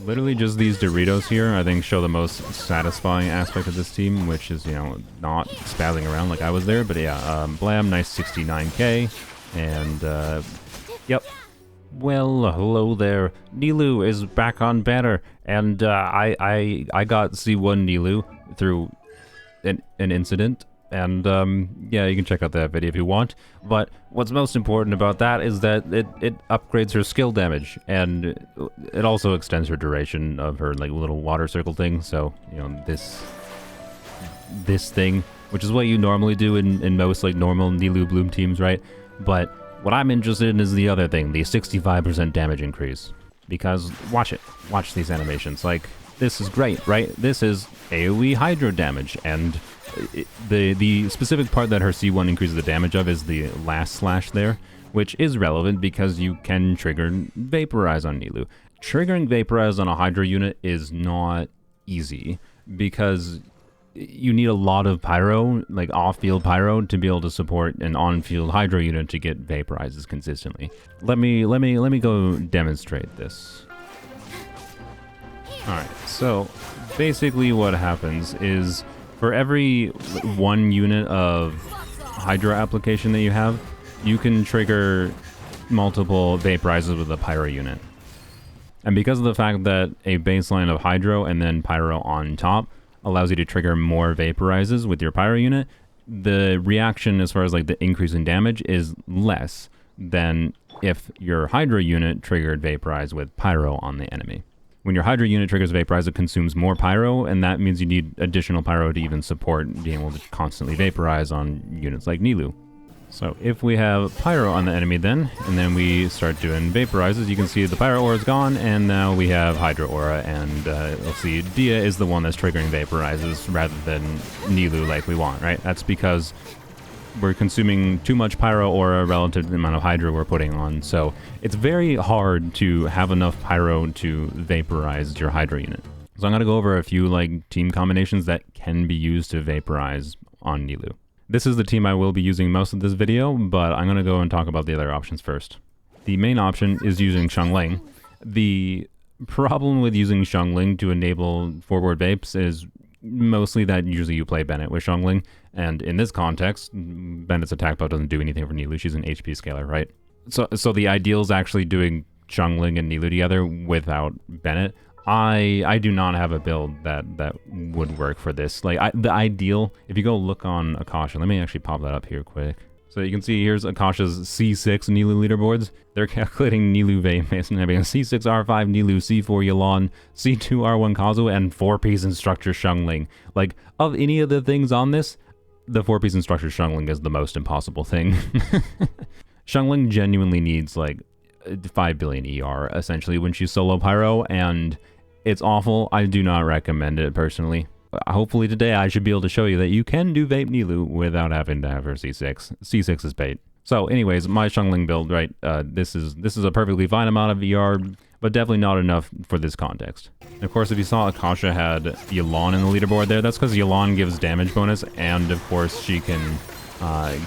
Literally just these Doritos here, I think, show the most satisfying aspect of this team, which is, you know, not spazzing around like I was there. But yeah, Blam, nice 69k. And, yep. Well, hello there. Nilou is back on banner. And, I got C1 Nilou through an incident. And, yeah, you can check out that video if you want. But what's most important about that is that it upgrades her skill damage. And it also extends her duration of her, like, little water circle thing. So, you know, this thing, which is what you normally do in most, like, normal Nilou Bloom teams, right? But what I'm interested in is the other thing, the 65% damage increase. Because, watch it. Watch these animations. Like, this is great, right? This is AoE Hydro damage, and the specific part that her C1 increases the damage of is the last slash there, which is relevant because you can trigger Vaporize on Nilou. Triggering Vaporize on a Hydro unit is not easy because you need a lot of pyro, like off-field pyro, to be able to support an on-field Hydro unit to get Vaporizes consistently. Let me go demonstrate this. Alright, so basically what happens is for every one unit of Hydro application that you have, you can trigger multiple Vaporizes with a Pyro unit. And because of the fact that a baseline of Hydro and then Pyro on top allows you to trigger more Vaporizes with your Pyro unit, the reaction as far as like the increase in damage is less than if your Hydro unit triggered Vaporize with Pyro on the enemy. When your Hydro unit triggers Vaporize, it consumes more Pyro, and that means you need additional Pyro to even support being able to constantly Vaporize on units like Nilou. So if we have Pyro on the enemy then, and then we start doing Vaporizes, you can see the Pyro aura is gone, and now we have Hydro aura, and let's see, Dia is the one that's triggering Vaporizes rather than Nilou like we want, right? That's because we're consuming too much Pyro aura relative to the amount of Hydro we're putting on, so it's very hard to have enough Pyro to Vaporize your Hydro unit. So I'm going to go over a few like team combinations that can be used to Vaporize on Nilou. This is the team I will be using most of this video, but I'm going to go and talk about the other options first. The main option is using Xiangling. The problem with using Xiangling to enable forward vapes is mostly that usually you play Bennett with Xiangling, and in this context, Bennett's attack buff doesn't do anything for Nilou. She's an HP scaler, right? So the ideal is actually doing Xiangling and Nilou together without Bennett. I do not have a build that would work for this. Like the ideal, if you go look on Akasha, let me actually pop that up here quick. So you can see here's Akasha's C6 Nilou leaderboards. They're calculating Nilou Vape Mason having a C6 R5 Nilou, C4 Yelan, C2 R1 Kazu, and 4-piece instructor Xiangling. Like, of any of the things on this, the 4-piece instructor Xiangling is the most impossible thing. Xiangling genuinely needs like 5 billion ER essentially when she's solo pyro, and it's awful. I do not recommend it personally. Hopefully today I should be able to show you that you can do Vape Nilou without having to have her C6. C6 is bait. So anyways, my Xiangling build, right, this is a perfectly fine amount of ER, but definitely not enough for this context. And of course, if you saw Akasha had Yelan in the leaderboard there, that's because Yelan gives damage bonus, and of course she can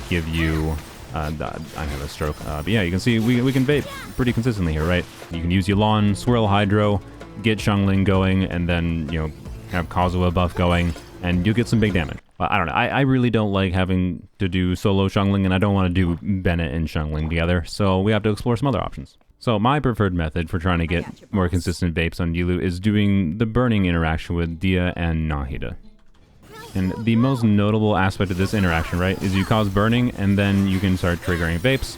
give you... I have a stroke. But yeah, you can see we can vape pretty consistently here, right? You can use Yelan, swirl Hydro, get Xiangling going, and then, you know, have Kazuha buff going, and you'll get some big damage. But I don't know. I really don't like having to do solo Xiangling, and I don't want to do Bennett and Xiangling together, so we have to explore some other options. So my preferred method for trying to get more consistent vapes on Nilou is doing the burning interaction with Dia and Nahida. And the most notable aspect of this interaction, right, is you cause burning and then you can start triggering vapes.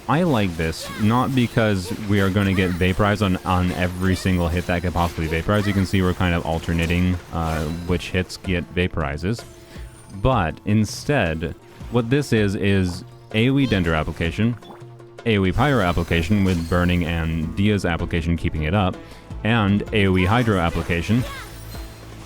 I like this, not because we are going to get Vaporize on every single hit that could possibly Vaporize. You can see we're kind of alternating which hits get Vaporizes. But instead, what this is AoE Dender application, AoE Pyro application with burning and Dia's application keeping it up, and AoE Hydro application.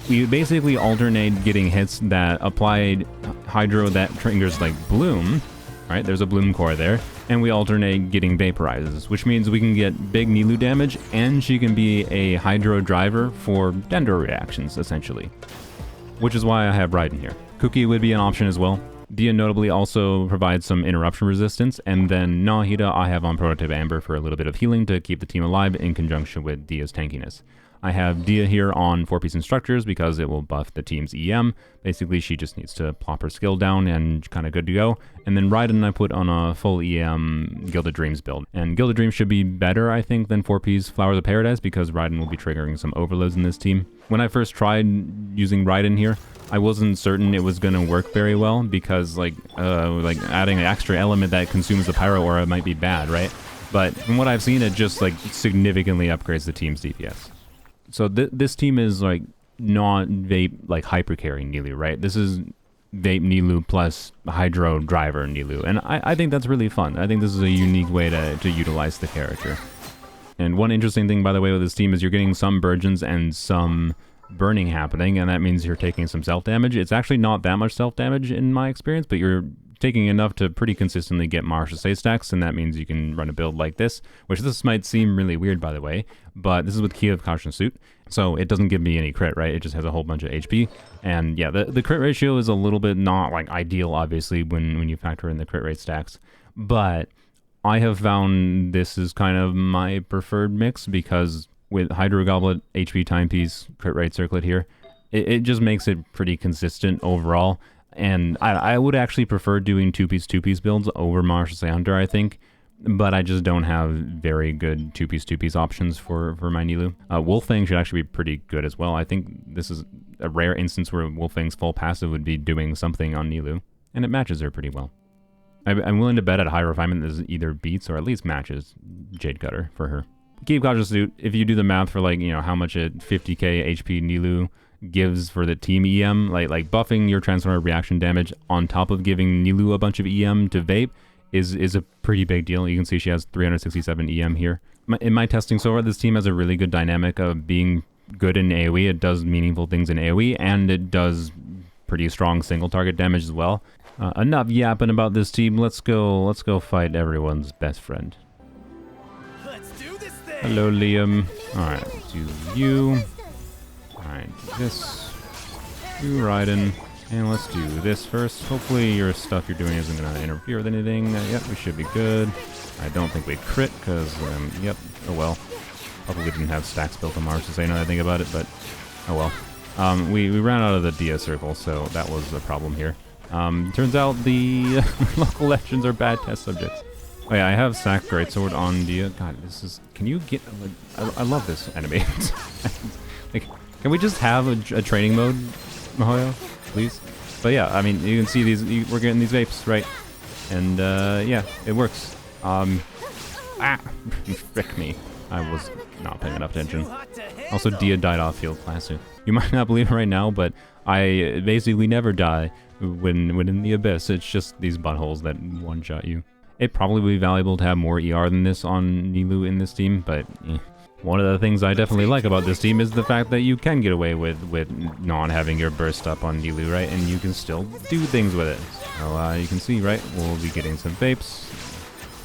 We basically alternate getting hits that apply Hydro that triggers like Bloom, right? There's a Bloom core there. And we alternate getting Vaporizes, which means we can get big Nilou damage, and she can be a Hydro driver for Dendro reactions, essentially. Which is why I have Raiden here. Cookie would be an option as well. Dia notably also provides some interruption resistance, and then Nahida I have on Prototype Amber for a little bit of healing to keep the team alive in conjunction with Dia's tankiness. I have Dia here on 4-piece instructors because it will buff the team's EM. Basically, she just needs to plop her skill down and kind of good to go. And then Raiden I put on a full EM Gilded Dreams build. And Gilded Dreams should be better, I think, than 4-piece Flowers of Paradise because Raiden will be triggering some overloads in this team. When I first tried using Raiden here, I wasn't certain it was going to work very well because like adding an extra element that consumes the Pyro Aura might be bad, right? But from what I've seen, it just like significantly upgrades the team's DPS. So this team is like not Vape like hyper carrying Nilou, right? This is Vape Nilou plus Hydro Driver Nilou, and I think that's really fun. I think this is a unique way to utilize the character. And one interesting thing, by the way, with this team is you're getting some burgeons and some burning happening, and that means you're taking some self-damage. It's actually not that much self-damage in my experience, but you're taking enough to pretty consistently get Martial Say stacks, and that means you can run a build like this, which this might seem really weird, by the way, but this is with Key of Caution Suit, so it doesn't give me any crit, right? It just has a whole bunch of HP, and yeah, the crit ratio is a little bit not like ideal, obviously, when you factor in the crit rate stacks, but I have found this is kind of my preferred mix because with Hydro Goblet, HP Timepiece, crit rate circlet here, it just makes it pretty consistent overall. And I would actually prefer doing 2-piece builds over Martial Say Hunter, I think. But I just don't have very good 2-piece options for my Nilou. Wolfang should actually be pretty good as well. I think this is a rare instance where Wolfang's full passive would be doing something on Nilou. And it matches her pretty well. I'm willing to bet at high refinement this either beats or at least matches Jade Cutter for her. Keep Cautious Suit, if you do the math for like, you know, how much a 50k HP Nilou gives for the team EM, like buffing your Transformer reaction damage on top of giving Nilou a bunch of EM to Vape is a pretty big deal. You can see she has 367 EM here. In my testing so far, this team has a really good dynamic of being good in AoE. It does meaningful things in AoE, and it does pretty strong single target damage as well. Enough yapping about this team. Let's go fight everyone's best friend. Let's do this thing. Hello, Liam. Alright, let's do you. Alright, this. You Raiden. And let's do this first. Hopefully your stuff you're doing isn't going to interfere with anything. Yep, we should be good. I don't think we crit, because, yep, oh well. Probably didn't have stacks built on Mars to say now that I think about it, but oh well. We ran out of the Dia circle, so that was a problem here. Turns out the local legends are bad test subjects. Oh yeah, I have Sack Greatsword on Dia. God, this is... Can you get... I love this enemy. Like, can we just have a training mode, Mahoyo? Please? But yeah, I mean, you can see these... We're getting these vapes, right? And, yeah, it works. Frick me. I was not paying enough attention. Also, Dia died off field classic. You might not believe it right now, but I basically never die when in the abyss. It's just these buttholes that one-shot you. It'd probably be valuable to have more ER than this on Nilou in this team, but one of the things I definitely like about this team is the fact that you can get away with not having your burst up on Nilou, right? And you can still do things with it. So you can see, right? We'll be getting some vapes.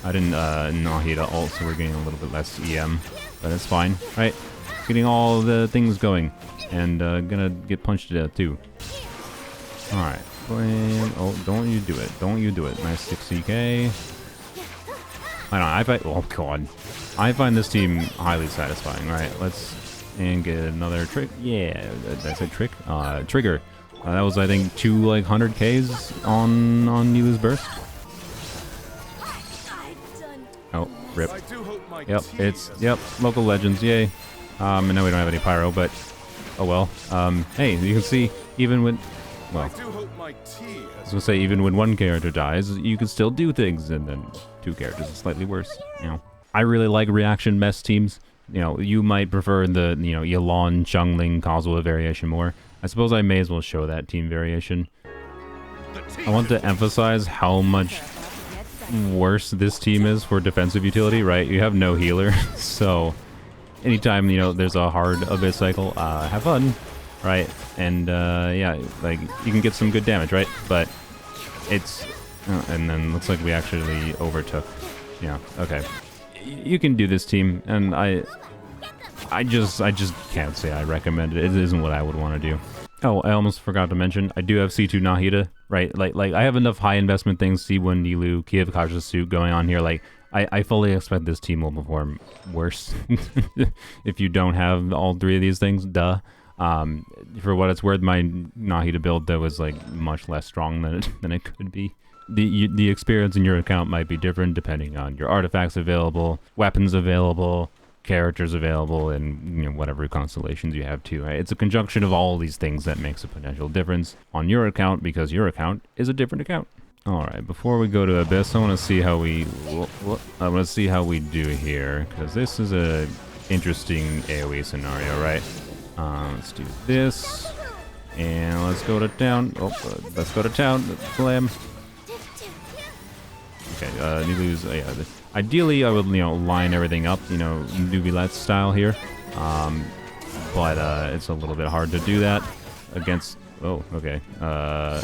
I didn't Nahida ult, so we're getting a little bit less EM, but it's fine, right? Getting all the things going, and gonna get punched to death too. Alright, oh, don't you do it, don't you do it. Nice 60k. I oh god. I find this team highly satisfying, right? And get another trick. Yeah, did I say trick? Trigger. That was, I think, 2 like 100Ks on Nilou's burst. Oh, rip. Yep, local legends, yay. And now we don't have any pyro, but oh well. Hey, you can see, even when, well, I was gonna say, even when one character dies, you can still do things, and then 2 characters is slightly worse, you know. I really like reaction mess teams. You know, you might prefer the, you know, Yelan, Chungling, Kazuha variation more. I suppose I may as well show that team variation. I want to emphasize how much worse this team is for defensive utility, right? You have no healer, so anytime, you know, there's a hard abyss cycle, have fun, right? And yeah, like, you can get some good damage, right? But it's and then looks like we actually overtook. Yeah, okay, you can do this team, and I just can't say I recommend it. It isn't what I would want to do. Oh, I almost forgot to mention, I do have C2 Nahida, right? Like I have enough high investment things, C1 Nilou, Kiyavakaja suit going on here. Like, I fully expect this team will perform worse if you don't have all three of these things, duh. For what it's worth, my Nahida build, though, was like much less strong than it could be. The experience in your account might be different depending on your artifacts available, weapons available, characters available, and you know, whatever constellations you have too, right? It's a conjunction of all these things that makes a potential difference on your account because your account is a different account. All right, before we go to Abyss, I want to see how we do here, because this is a interesting AoE scenario, right? Let's do this, and let's go to town. Let's go to town. Blam. Okay, Nilou's, yeah. Ideally, I would, you know, line everything up, you know, Nubilette style here. But it's a little bit hard to do that against... Oh, okay. A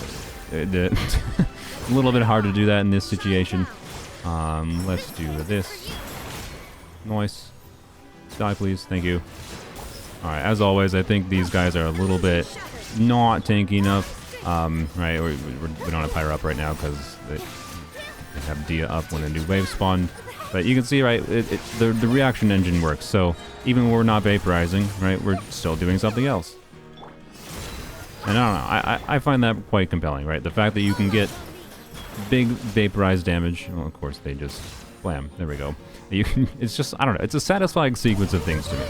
little bit hard to do that in this situation. Let's do this. Nice. Die, please. Thank you. Alright, as always, I think these guys are a little bit not tanky enough. Right, we don't have Pyro up right now because they have Dia up when a new wave spawned. But you can see, right, the reaction engine works. So even when we're not vaporizing, right, we're still doing something else. And I don't know, I find that quite compelling, right? The fact that you can get big vaporize damage. Well, of course, they just blam. There we go. You can, it's just, I don't know, it's a satisfying sequence of things to me.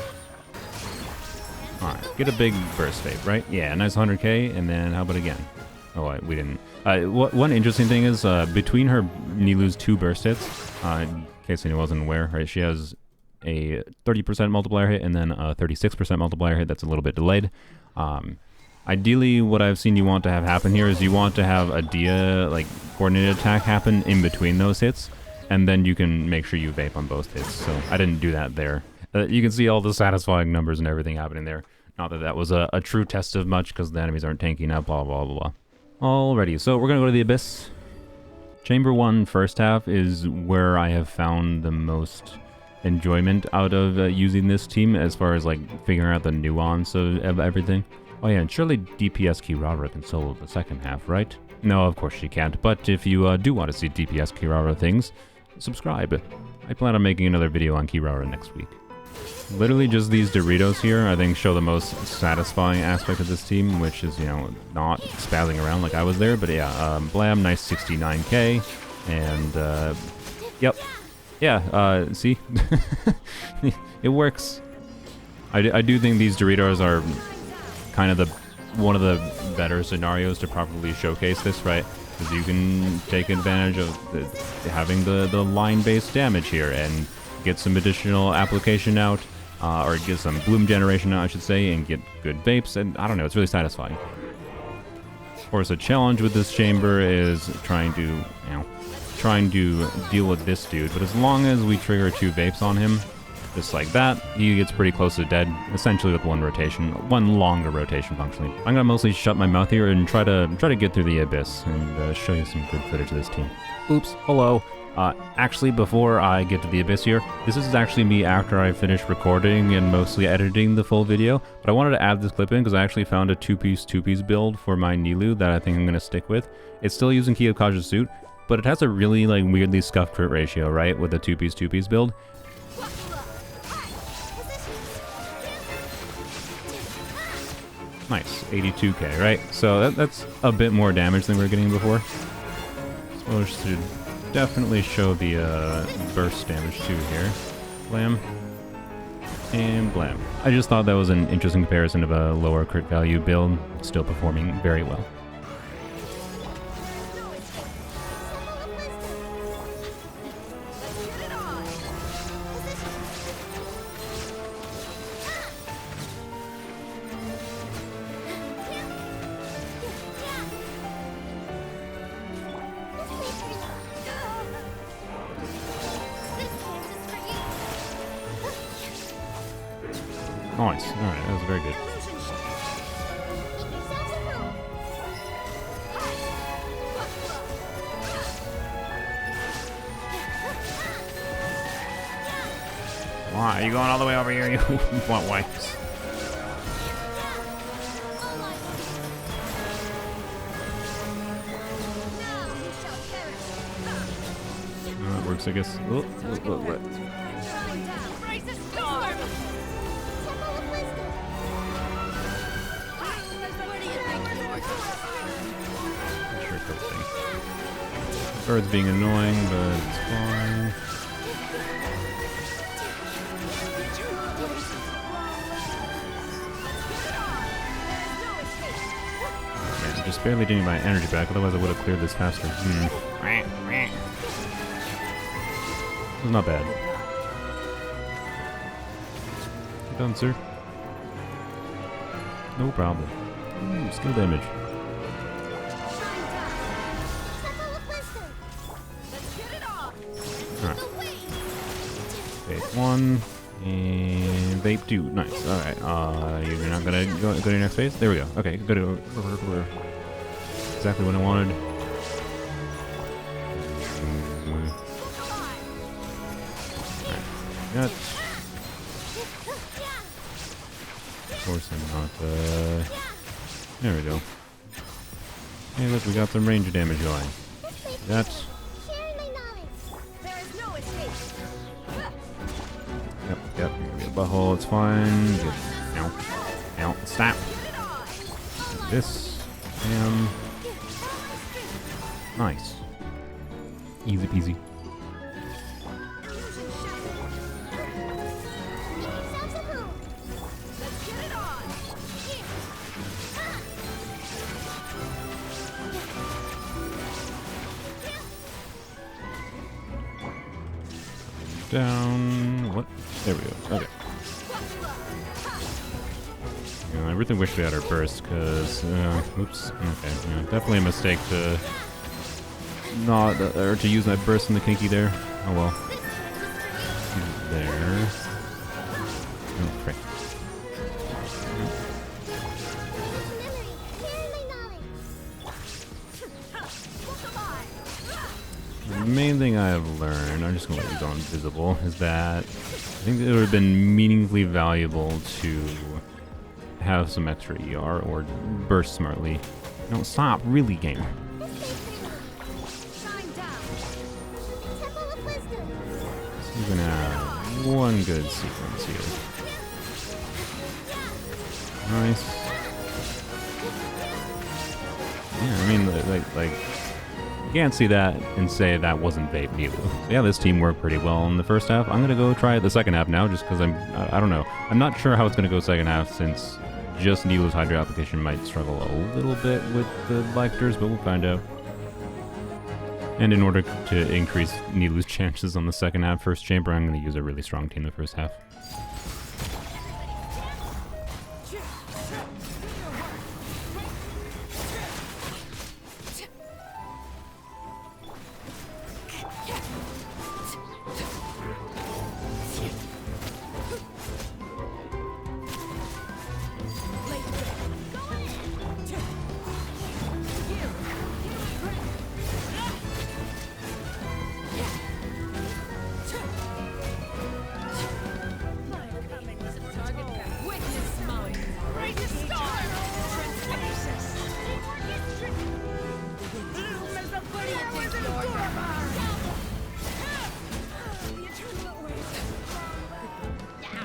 Alright, get a big burst vape, right? Yeah, nice 100k, and then how about again? Oh, we didn't. One interesting thing is, between her Nilou's 2 burst hits, in case anyone wasn't aware, right, she has a 30% multiplier hit and then a 36% multiplier hit that's a little bit delayed. Ideally, what I've seen you want to have happen here is you want to have a Dia, like, coordinated attack happen in between those hits, and then you can make sure you vape on both hits. So I didn't do that there. You can see all the satisfying numbers and everything happening there. Not that that was a true test of much, because the enemies aren't tanking up, blah, blah, blah, blah. Alrighty, so we're going to go to the Abyss. Chamber 1 first half is where I have found the most enjoyment out of using this team, as far as, like, figuring out the nuance of everything. Oh yeah, and surely DPS Kirara can solo the second half, right? No, of course she can't, but if you do want to see DPS Kirara things, subscribe. I plan on making another video on Kirara next week. Literally just these Doritos here, I think, show the most satisfying aspect of this team, which is, you know, not spazzing around like I was there, but yeah, blam, nice 69k, and, yep. Yeah, see? It works. I do think these Doritos are kind of one of the better scenarios to properly showcase this, right? Because you can take advantage of having the line-based damage here and get some additional application out, or get some bloom generation out, I should say, and get good vapes, and I don't know, it's really satisfying. Of course, a challenge with this chamber is trying to deal with this dude, but as long as we trigger 2 vapes on him, just like that, he gets pretty close to dead, essentially with one longer rotation functionally. I'm gonna mostly shut my mouth here and try to get through the Abyss and show you some good footage of this team. Oops, hello. Actually, before I get to the Abyss here, this is actually me after I finished recording and mostly editing the full video, but I wanted to add this clip in because I actually found a two-piece build for my Nilou that I think I'm gonna stick with. It's still using Kiyavakaja's suit, but it has a really, like, weirdly scuffed crit ratio, right, with the two-piece build. Nice, 82k, right? So that's a bit more damage than we were getting before. So we should definitely show the burst damage too here. Blam. And blam. I just thought that was an interesting comparison of a lower crit value build, still performing very well. Nice. Alright, that was very good. Why are you going all the way over here? You want wipes? stamps, I guess. Oh, what? Bird's being annoying, but it's fine. Man, just barely getting my energy back, otherwise I would have cleared this faster. It was not bad. You done, sir? No problem. Ooh, skill damage. Vape 1 and Vape 2. Nice. Alright. You're not gonna go to your next phase? There we go. Okay, go to exactly what I wanted. Alright. Of course I'm not there we go. Hey look, we got some range damage going. That's Yep, get a butthole, it's fine. Get, ow, stop. This, and nice. Easy peasy. Down, what? There we go, okay. Yeah, I really wish we had our burst, because, oops, okay, yeah, definitely a mistake to not, or to use my burst in the kinky there. Oh well. Use it there. Oh, frick. The main thing I have learned, I'm just going to let you go invisible, is that I think it would have been meaningfully valuable to have some extra ER or burst smartly. No, stop, really, game. So you're gonna have one good sequence here. Nice. Yeah, I mean, like. You can't see that and say that wasn't Vape Nilou. So yeah, this team worked pretty well in the first half. I'm gonna go try it the second half now, just because I don't know. I'm not sure how it's gonna go second half, since just Nilou's Hydra application might struggle a little bit with the Lictors, but we'll find out. And in order to increase Nilou's chances on the second half first chamber, I'm gonna use a really strong team the first half.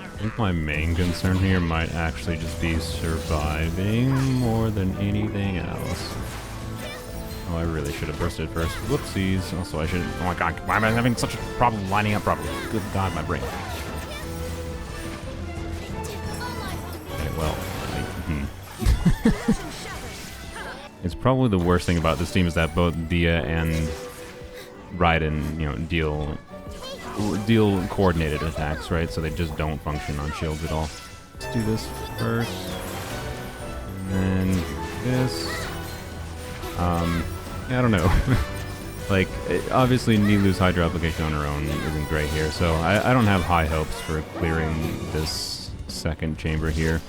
I think my main concern here might actually just be surviving more than anything else. Oh, I really should have bursted first. Whoopsies. Also, I shouldn't. Oh my god, why am I having such a problem lining up properly? Good god, my brain. Okay, well. It's probably the worst thing about this team is that both Dia and Raiden, you know, deal coordinated attacks, right? So they just don't function on shields at all. Let's do this first. And then this. Yeah, I don't know. Like, obviously Nilou's Hydra application on her own isn't great here, so I don't have high hopes for clearing this second chamber here.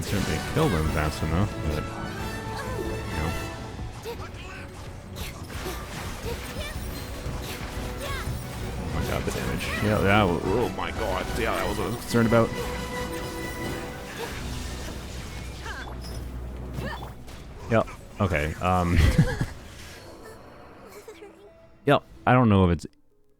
Certainly kill them fast enough, but you know. Oh my god, the damage. Yeah, that was, oh my god, yeah, that was what I was concerned about. Yep. Okay. Yep. I don't know if it's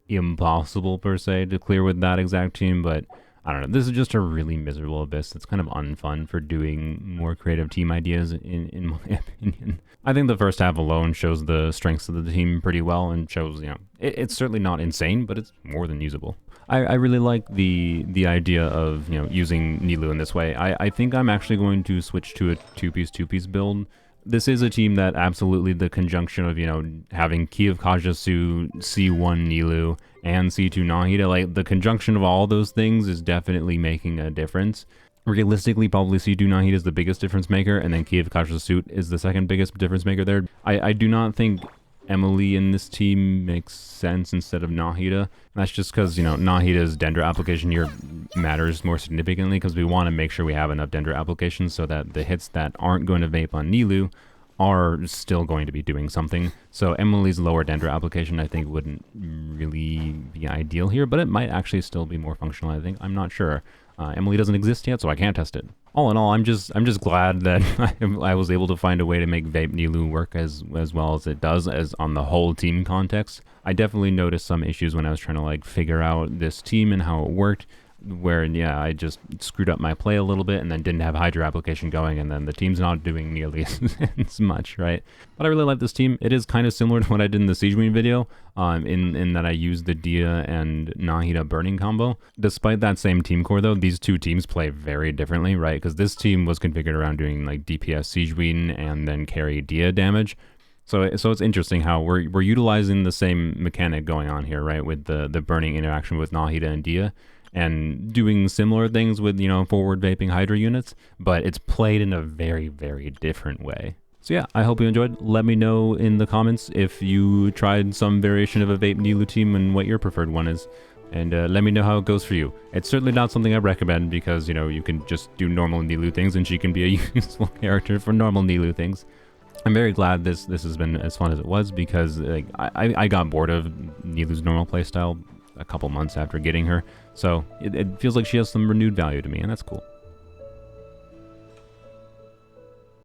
impossible per se to clear with that exact team, but I don't know. This is just a really miserable abyss. It's kind of unfun for doing more creative team ideas, in my opinion. I think the first half alone shows the strengths of the team pretty well and shows, you know, it's certainly not insane, but it's more than usable. I really like the idea of, you know, using Nilou in this way. I think I'm actually going to switch to a two-piece build. This is a team that absolutely the conjunction of, you know, having Kiev Kajasu, C1 Nilou, and C2 Nahida, like the conjunction of all those things is definitely making a difference. Realistically, probably C2 Nahida is the biggest difference maker, and then Kiev Kajasu is the second biggest difference maker there. I do not think Emily in this team makes sense instead of Nahida. That's just because, you know, Nahida's Dendra application here matters more significantly because we want to make sure we have enough Dendra applications so that the hits that aren't going to vape on Nilou are still going to be doing something. So Emily's lower Dendra application I think wouldn't really be ideal here, but it might actually still be more functional, I think. I'm not sure. Emily doesn't exist yet, so I can't test it. All in all, I'm just glad that I was able to find a way to make Vape Nilou work as well as it does, as on the whole team context. I definitely noticed some issues when I was trying to like figure out this team and how it worked, where, yeah, I just screwed up my play a little bit and then didn't have Hydra application going, and then the team's not doing nearly as much, right? But I really like this team. It is kind of similar to what I did in the Siege Queen video, in that I used the Dia and Nahida burning combo. Despite that same team core, though, these two teams play very differently, right? Because this team was configured around doing like DPS Siege Queen and then carry Dia damage. So it's interesting how we're utilizing the same mechanic going on here, right? With the burning interaction with Nahida and Dia, and doing similar things with, you know, forward vaping Hydra units, but it's played in a very, very different way. So yeah, I hope you enjoyed. Let me know in the comments if you tried some variation of a Vape Nilou team and what your preferred one is. And let me know how it goes for you. It's certainly not something I recommend because, you know, you can just do normal Nilou things and she can be a useful character for normal Nilou things. I'm very glad this has been as fun as it was because like, I got bored of Nilou's normal playstyle a couple months after getting her, so it feels like she has some renewed value to me, and that's cool.